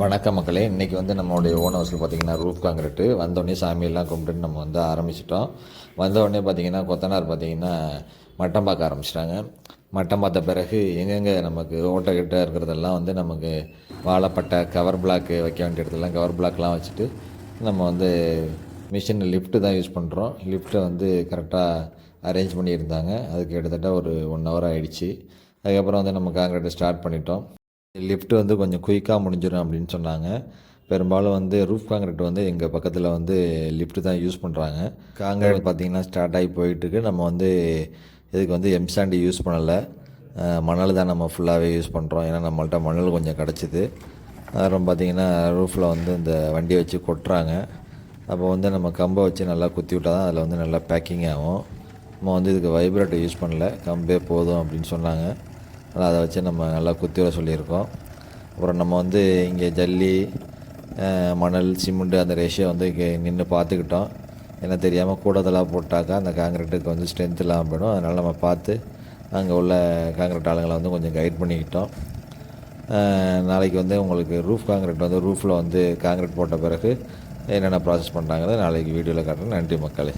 வணக்கம் மக்களே. இன்றைக்கி வந்து நம்மளுடைய ஓன் ஹவுஸில் பார்த்திங்கன்னா ரூஃப் காங்கிரீட்டு வந்தோடனே சாமியெல்லாம் கும்பிட்டுட்டு நம்ம வந்து ஆரம்பிச்சிட்டோம். வந்தோடனே பார்த்திங்கன்னா கொத்தனார் பார்த்திங்கன்னா மட்டம் பார்க்க ஆரம்பிச்சிட்டாங்க. மட்டம் பார்த்த பிறகு எங்கெங்கே நமக்கு ஓட்டக்கிட்ட இருக்கிறதெல்லாம் வந்து நமக்கு வாழைப்பட்டை கவர் பிளாக்கு வைக்க வேண்டிய இடத்துலலாம் கவர் பிளாக்லாம் வச்சுட்டு நம்ம வந்து மிஷின் லிஃப்ட்டு தான் யூஸ் பண்ணுறோம். லிஃப்ட்டை வந்து கரெக்டாக அரேஞ்ச் பண்ணியிருந்தாங்க. அதுக்கு கிட்டத்தட்ட ஒரு 1 ஹவர் ஆகிடுச்சு. அதுக்கப்புறம் வந்து நம்ம காங்கிரீட்டை ஸ்டார்ட் பண்ணிட்டோம். லிஃப்ட்டு வந்து கொஞ்சம் குயிக்காக முடிஞ்சிடும் அப்படின்னு சொன்னாங்க. பெரும்பாலும் வந்து ரூஃப் காங்கிரீட் வந்து எங்கள் பக்கத்தில் வந்து லிஃப்ட்டு தான் யூஸ் பண்ணுறாங்க. காங்கிரீட் பார்த்திங்கன்னா ஸ்டார்ட் ஆகி போயிட்டுருக்கு. நம்ம வந்து இதுக்கு வந்து எம்சாண்டு யூஸ் பண்ணலை, மணல் தான் நம்ம ஃபுல்லாகவே யூஸ் பண்ணுறோம். ஏன்னா நம்மள்ட்ட மணல் கொஞ்சம் கிடச்சிது. அப்புறம் பார்த்திங்கன்னா ரூஃபில் வந்து இந்த வண்டியை வச்சு கொட்டுறாங்க. அப்போ வந்து நம்ம கம்பை வச்சு நல்லா குத்தி விட்டால் தான் அதில் வந்து நல்லா பேக்கிங் ஆகும். நம்ம வந்து இதுக்கு வைப்ரேட்டர் யூஸ் பண்ணல, கம்பே போதும் அப்படின்னு சொன்னாங்க. அதனால் அதை வச்சு நம்ம நல்லா குத்தி வர சொல்லியிருக்கோம். அப்புறம் நம்ம வந்து இங்கே ஜல்லி, மணல், சிமெண்ட்டு அந்த ரேஷியோ வந்து இங்கே நின்று பார்த்துக்கிட்டோம். ஏன்னா தெரியாமல் கூடுதலாக போட்டாக்கா அந்த காங்கிரீட்டுக்கு வந்து ஸ்ட்ரென்த் இல்லாமல் போயிடும். அதனால் நம்ம பார்த்து அங்கே உள்ள காங்கிரீட் ஆளுங்களை வந்து கொஞ்சம் கைட் பண்ணிக்கிட்டோம். நாளைக்கு வந்து உங்களுக்கு ரூஃப் காங்கிரீட் வந்து ரூஃபில் வந்து காங்கிரீட் போட்ட பிறகு என்னென்ன ப்ராசஸ் பண்ணுறாங்கிறத நாளைக்கு வீடியோவில் காட்டுறேன். நன்றி மக்களே.